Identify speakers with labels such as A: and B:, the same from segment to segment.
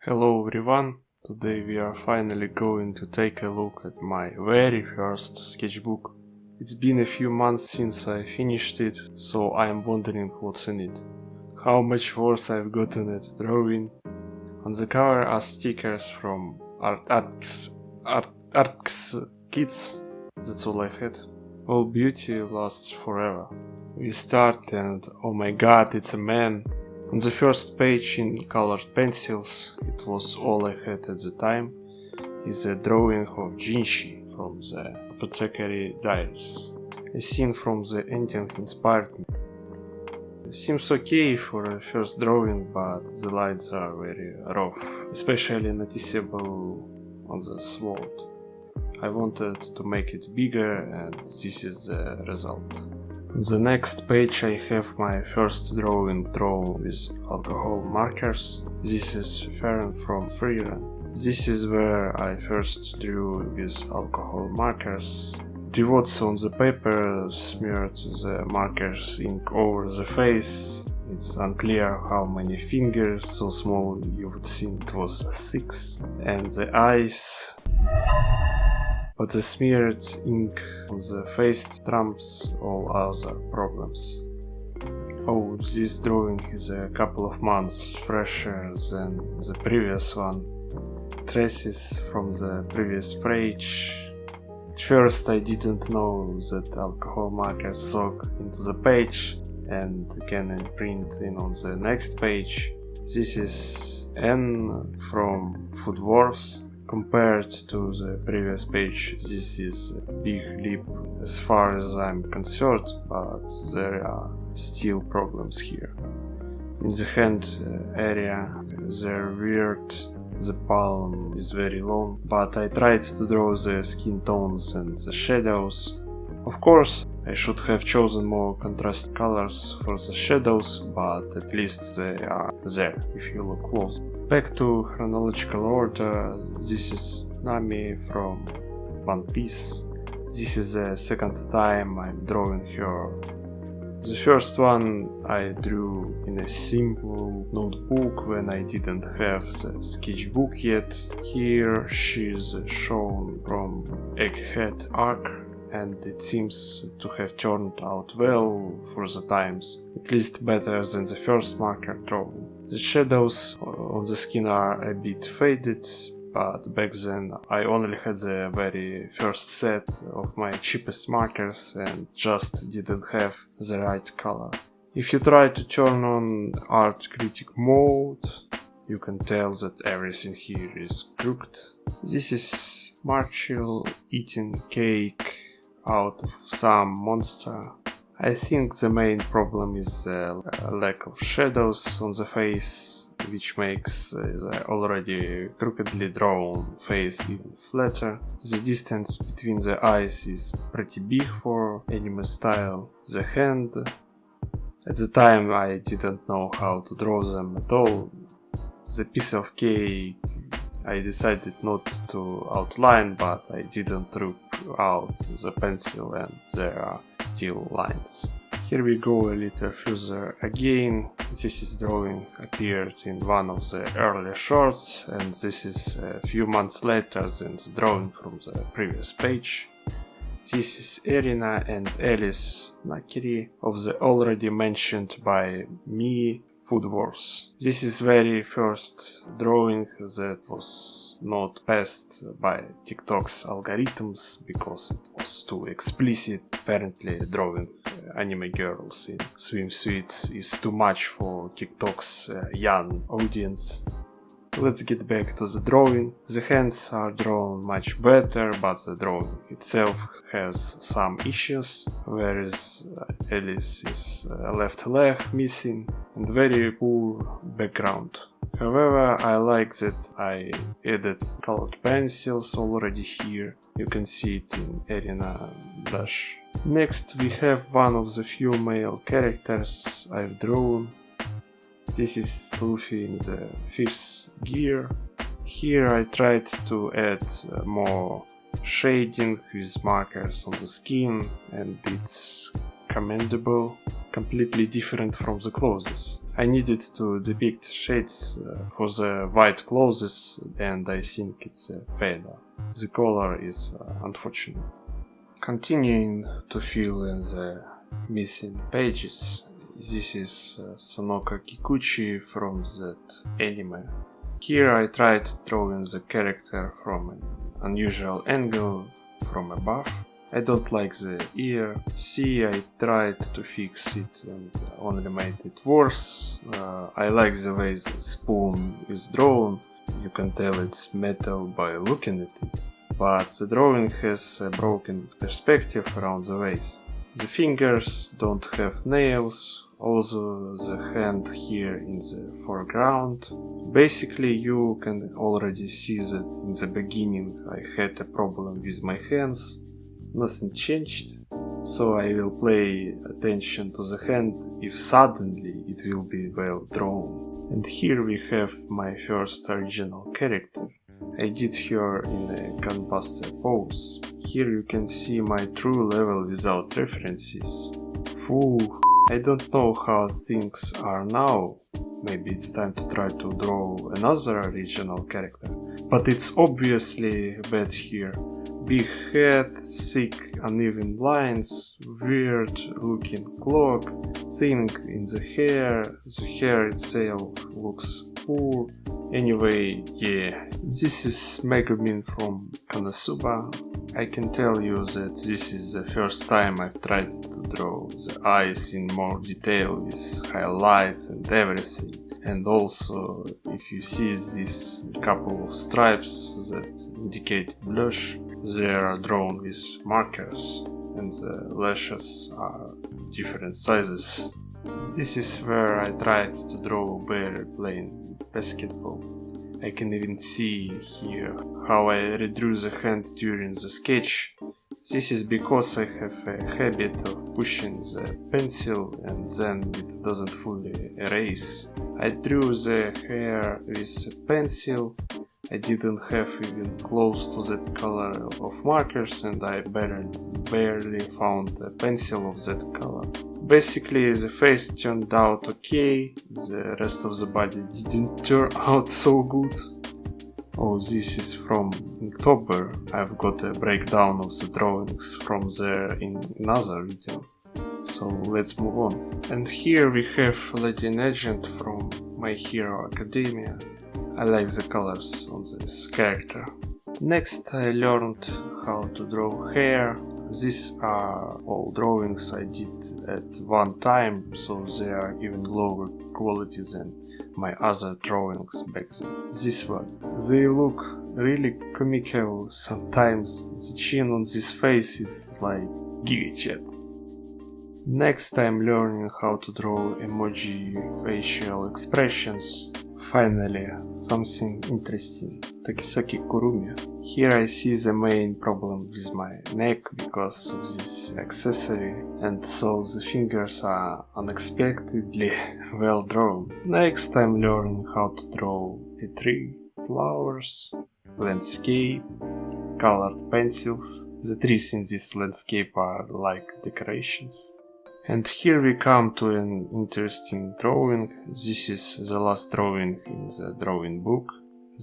A: Hello everyone, today we are finally going to take a look at my very first sketchbook. It's been a few months since I finished it, so I am wondering what's in it. How much worse I've gotten at drawing. On the cover are stickers from Arts Kids, that's all I had. All beauty lasts forever. We start and oh my god, it's a man. On the first page in colored pencils, it was all I had at the time, is a drawing of Jinshi from the Apothecary Diaries. A scene from the ending inspired me. It seems okay for a first drawing, but the lines are very rough, especially noticeable on the sword. I wanted to make it bigger and this is the result. On the next page I have my first drawing drawn with alcohol markers. This is Fern from Freerun. This is where I first drew with alcohol markers. The words on the paper smeared the markers ink over the face. It's unclear how many fingers, so small you would think it was 6, and the eyes. But the smeared ink on the face trumps all other problems. Oh, this drawing is a couple of months fresher than the previous one. Traces from the previous page. At first I didn't know that alcohol markers soak into the page and can imprint in on the next page. This is N from Food Wars. Compared to the previous page, this is a big leap as far as I'm concerned, but there are still problems here. In the hand area, they're weird, the palm is very long, but I tried to draw the skin tones and the shadows. Of course, I should have chosen more contrast colors for the shadows, but at least they are there if you look close. Back to chronological order, this is Nami from One Piece. This is the second time I'm drawing her. The first one I drew in a simple notebook when I didn't have the sketchbook yet. Here she is shown from Egghead arc, and it seems to have turned out well for the times, at least better than the first marker drawing. The shadows on the skin are a bit faded, but back then I only had the very first set of my cheapest markers and just didn't have the right color. If you try to turn on art critic mode, you can tell that everything here is crooked. This is Marshall eating cake out of some monster. I think the main problem is the lack of shadows on the face, which makes the already crookedly drawn face even flatter. The distance between the eyes is pretty big for anime style. The hand, at the time I didn't know how to draw them at all. The piece of cake, I decided not to outline, but I didn't rip out the pencil and there are still lines. Here we go a little further again. This is drawing appeared in one of the early shorts, and this is a few months later than the drawing from the previous page. This is Erina and Alice Nakiri of the already mentioned by me Food Wars. This is very first drawing that was not passed by TikTok's algorithms because it was too explicit. Apparently drawing anime girls in swimsuits is too much for TikTok's young audience. Let's get back to the drawing. The hands are drawn much better, but the drawing itself has some issues, whereas Alice is left leg missing and very poor background. However, I like that I added colored pencils already here. You can see it in Arena Dash. Next we have one of the few male characters I've drawn. This is Luffy in the 5th gear. Here I tried to add more shading with markers on the skin, and it's commendable. completely different from the clothes. I needed to depict shades for the white clothes, and I think it's a failure. The color is unfortunate. Continuing to fill in the missing pages, this is Sonoka Kikuchi from that anime. Here I tried drawing the character from an unusual angle from above. I don't like the ear. See, I tried to fix it and only made it worse. I like the way the spoon is drawn. You can tell it's metal by looking at it. But the drawing has a broken perspective around the waist. The fingers don't have nails, although the hand here in the foreground. Basically, you can already see that in the beginning I had a problem with my hands. Nothing changed, so I will pay attention to the hand if suddenly it will be well drawn. And here we have my first original character. I did her in a gunbuster pose. Here you can see my true level without references. Phew, I don't know how things are now. Maybe it's time to try to draw another original character. But it's obviously bad here. Big head, thick uneven lines, weird looking cloak, thing in the hair itself looks poor. Anyway, yeah, this is Megumin from Konosuba. I can tell you that this is the first time I've tried to draw the eyes in more detail with highlights and everything. And also, if you see this couple of stripes that indicate blush, they are drawn with markers and the lashes are different sizes. This is where I tried to draw a bear playing basketball. I can even see here how I redrew the hand during the sketch. This is because I have a habit of pushing the pencil and then it doesn't fully erase. I drew the hair with a pencil. I didn't have even close to that color of markers and I barely found a pencil of that color. Basically the face turned out okay, the rest of the body didn't turn out so good. Oh, this is from October. I've got a breakdown of the drawings from there in another video. So let's move on. And here we have Lady Agent from My Hero Academia. I like the colors on this character. Next I learned how to draw hair. These are all drawings I did at one time, so they are even lower quality than my other drawings back then. This one. They look really comical sometimes. The chin on this face is like gigachat. Next I'm learning how to draw emoji facial expressions. Finally, something interesting. Takisaki Kurumi. Here I see the main problem with my neck because of this accessory, and so the fingers are unexpectedly well drawn. Next I'm learning how to draw a tree, flowers, landscape, colored pencils. The trees in this landscape are like decorations. And here we come to an interesting drawing. This is the last drawing in the drawing book.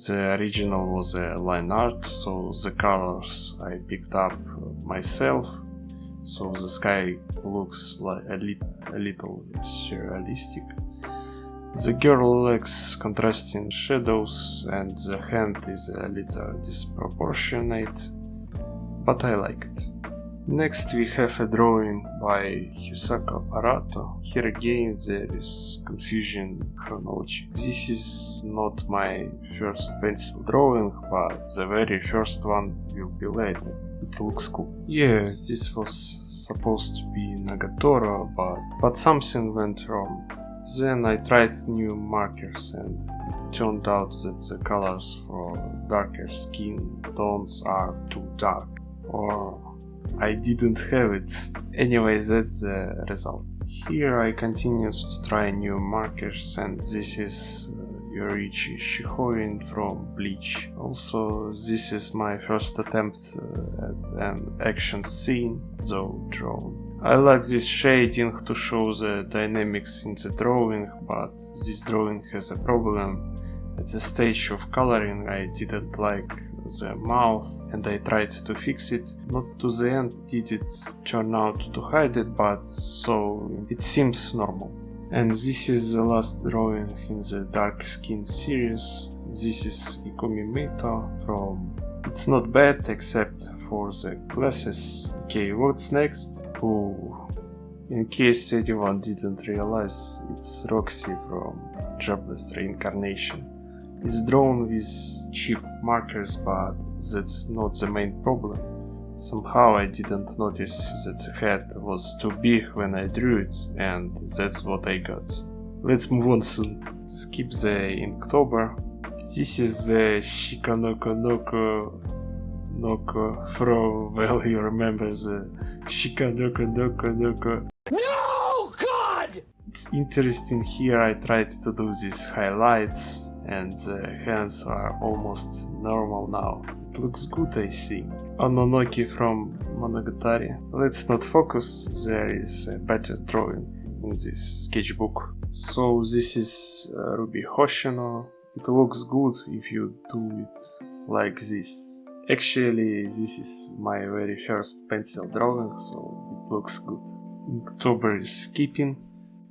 A: The original was a line art, so the colors I picked up myself. So the sky looks like a little surrealistic. The girl lacks contrasting shadows and the hand is a little disproportionate, but I like it. Next we have a drawing by Hisako Arato. Here again there is confusion chronology. This is not my first pencil drawing, but the very first one will be later. It looks cool. Yeah, this was supposed to be Nagatoro, but something went wrong. Then I tried new markers and it turned out that the colors for darker skin tones are too dark. Or I didn't have it. Anyway, that's the result. Here I continued to try new markers and this is Yorichi Shihoin from Bleach. Also, this is my first attempt at an action scene, though drawn. I like this shading to show the dynamics in the drawing, but this drawing has a problem. At the stage of coloring I didn't like the mouth and I tried to fix it. Not to the end did it turn out to hide it, but so it seems normal. And this is the last drawing in the Dark Skin series. This is Ikumi Mito from... It's not bad except for the glasses. Okay, what's next? Oh, in case anyone didn't realize, it's Roxy from Jobless Reincarnation. It's drawn with cheap markers, but that's not the main problem. Somehow I didn't notice that the head was too big when I drew it, and that's what I got. Let's move on soon. Skip the Inktober. This is the Shikanoko Noko from, well, you remember the Shikanoko Noko.
B: No, God!
A: It's interesting here I tried to do these highlights and the hands are almost normal now. It looks good, I think. Ononoki from Monogatari. Let's not focus, there is a better drawing in this sketchbook. So this is Ruby Hoshino. It looks good if you do it like this. Actually, this is my very first pencil drawing, so it looks good. October is skipping.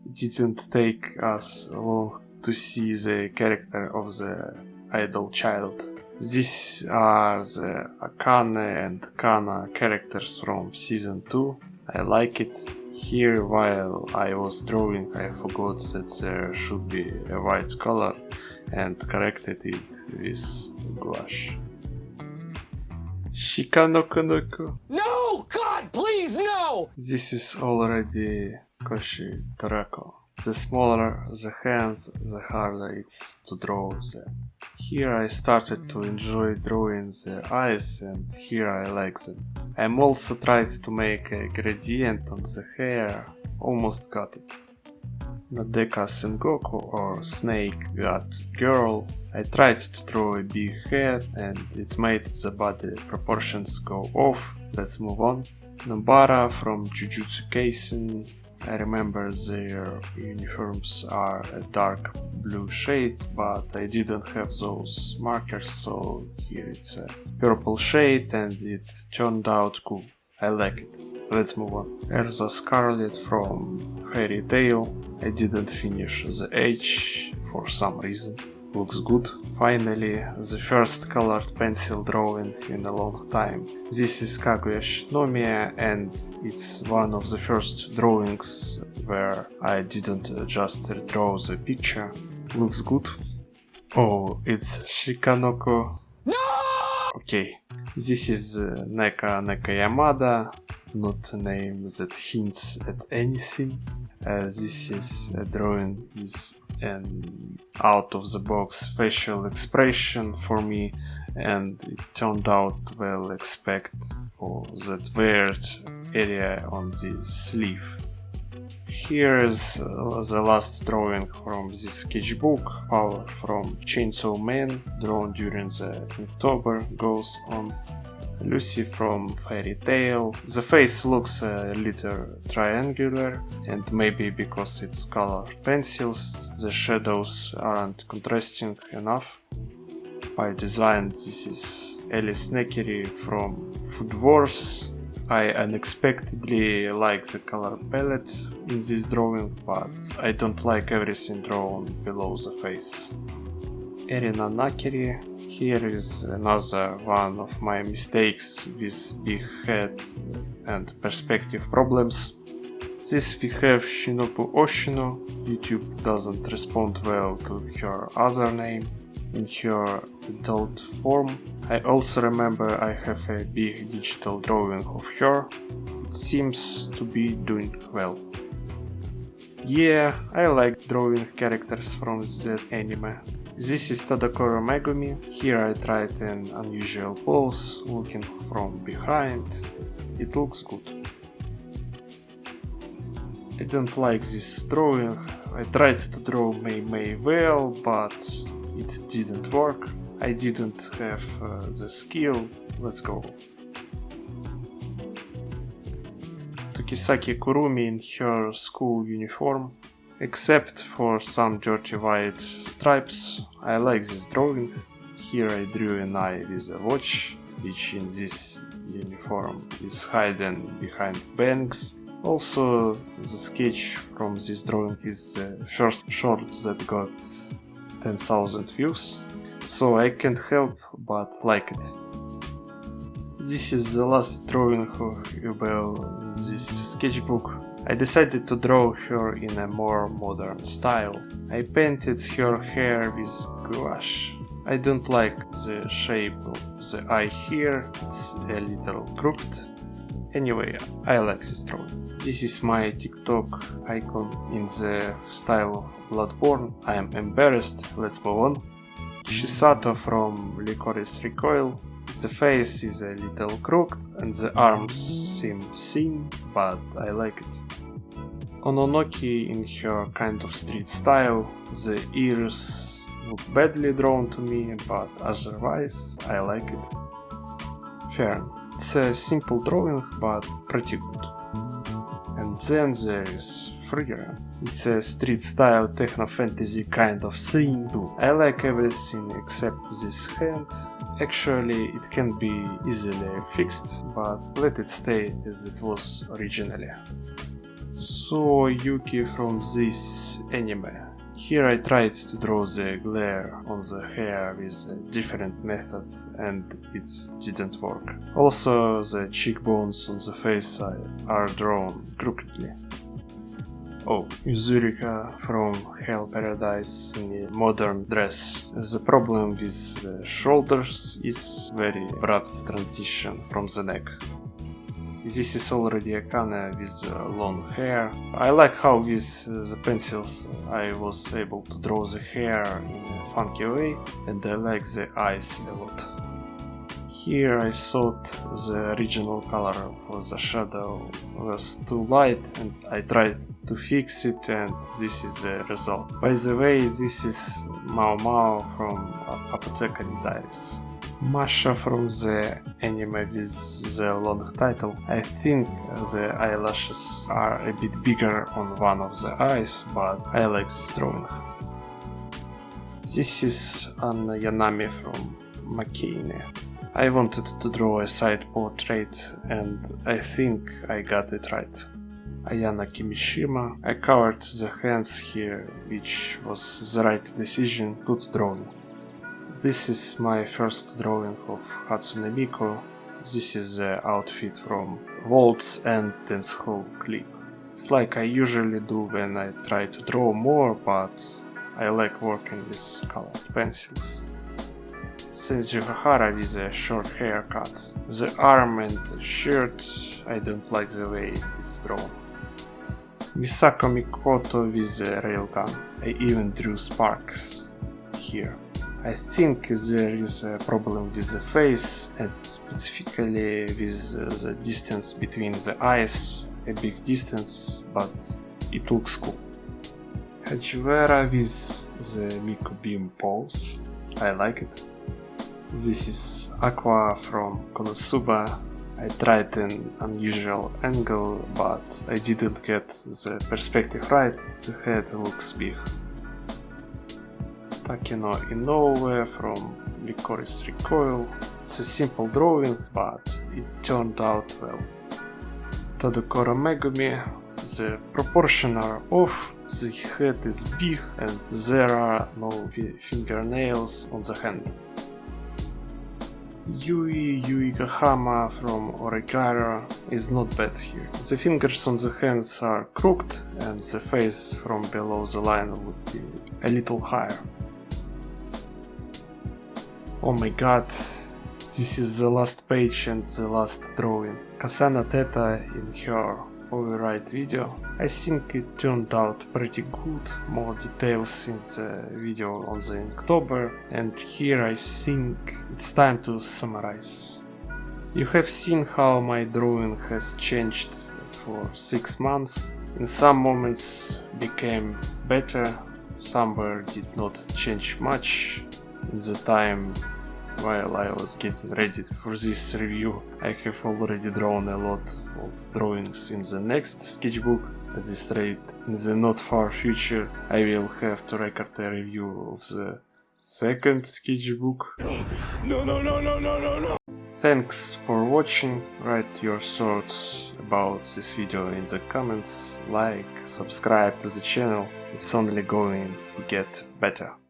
A: It didn't take us long to see the character of the idol child. These are the Akane and Kana characters from season 2. I like it. Here, while I was drawing, I forgot that there should be a white color and corrected it with gouache. Shikanoko.
B: No, God, please, no!
A: This is already Koshi Torako. The smaller the hands, the harder it's to draw them. Here I started to enjoy drawing the eyes, and here I like them. I'm also tried to make a gradient on the hair, almost got it. Nadeka Sengoku or Snake got girl. I tried to draw a big head and it made the body proportions go off. Let's move on. Nobara from Jujutsu Kaisen. I remember their uniforms are a dark blue shade, but I didn't have those markers, so here it's a purple shade and it turned out cool. I like it. Let's move on. Erza Scarlet from Fairy Tail. I didn't finish the H for some reason. Looks good. Finally, the first colored pencil drawing in a long time. This is Kaguya Shinomiya and it's one of the first drawings where I didn't just redraw the picture. Looks good. Oh, it's Shikanoko.
B: No!
A: Okay, this is Neka Yamada, not a name that hints at anything. This is a drawing with an out-of-the-box facial expression for me, and it turned out well expect for that weird area on the sleeve. Here is the last drawing from this sketchbook. Power from Chainsaw Man, drawn during the October, goes on. Lucy from Fairy Tail. The face looks a little triangular, and maybe because it's colored pencils, the shadows aren't contrasting enough. By design, this is Alice Neckery from Food Wars. I unexpectedly like the color palette in this drawing, but I don't like everything drawn below the face. Erina Nakiri. Here is another one of my mistakes with big head and perspective problems. This we have Shinobu Oshino. YouTube doesn't respond well to her other name in her adult form. I also remember I have a big digital drawing of her. It seems to be doing well. Yeah, I like drawing characters from that anime. This is Tadakoro Megumi. Here I tried an unusual pose, looking from behind. It looks good. I don't like this drawing. I tried to draw Mei well, but it didn't work. I didn't have the skill. Let's go. To Kisaki Kurumi in her school uniform. Except for some dirty white stripes, I like this drawing. Here I drew an eye with a watch, which in this uniform is hidden behind bangs. Also, the sketch from this drawing is the first short that got 10,000 views, so I can't help but like it. This is the last drawing of Yubel in this sketchbook. I decided to draw her in a more modern style. I painted her hair with gouache. I don't like the shape of the eye here, it's a little crooked. Anyway, I like this drawing. This is my TikTok icon in the style of Bloodborne. I am embarrassed, let's move on. Shisato from Licorice Recoil. The face is a little crooked and the arms seem thin, but I like it. Ononoki in her kind of street style. The ears look badly drawn to me, but otherwise I like it. Fern. It's a simple drawing, but pretty good. And then there is Frigga. It's a street style techno fantasy kind of thing too. I like everything except this hand. Actually, it can be easily fixed, but let it stay as it was originally. So Yuki from this anime. Here I tried to draw the glare on the hair with a different method and it didn't work. Also the cheekbones on the face are drawn crookedly. Oh, Yuzurika from Hell Paradise in a modern dress. The problem with the shoulders is very abrupt transition from the neck. This is already Akane with long hair. I like how with the pencils I was able to draw the hair in a funky way, and I like the eyes a lot. Here I thought the original color for the shadow was too light and I tried to fix it, and this is the result. By the way, this is Mao Mao from Apothecary Diaries. Masha from the anime with the long title. I think the eyelashes are a bit bigger on one of the eyes, but I like this drawing. This is Anna Yanami from Makine. I wanted to draw a side portrait and I think I got it right. Ayana Kimishima. I covered the hands here, which was the right decision, good drawing. This is my first drawing of Hatsune Miku. This is the outfit from Waltz and Dance Hall clip. It's like I usually do when I try to draw more, but I like working with colored pencils. Seiji Hahara with a short haircut. The arm and the shirt, I don't like the way it's drawn. Misako Mikoto with a railgun. I even drew sparks here. I think there is a problem with the face and specifically with the distance between the eyes, a big distance, but it looks cool. Hajiwara with the Miku Beam pose, I like it. This is Aqua from Konosuba. I tried an unusual angle, but I didn't get the perspective right, the head looks big. Takeno Inoue from Licorice Recoil. It's a simple drawing, but it turned out well. Tadokoro Megumi. The proportions are off, the head is big and there are no fingernails on the hand. Yui Yuigahama from Oregairu is not bad here. The fingers on the hands are crooked and the face from below the line would be a little higher. Oh my god, this is the last page and the last drawing. Kasana Teta in her override video. I think it turned out pretty good, more details in the video on the Inktober, and here I think it's time to summarize. You have seen how my drawing has changed for 6 months. In some moments became better, somewhere did not change much. In the time while I was getting ready for this review. I have already drawn a lot of drawings in the next sketchbook. At this rate, in the not far future, I will have to record a review of the second sketchbook. No. Thanks for watching. Write your thoughts about this video in the comments, like, subscribe to the channel. It's only going to get better.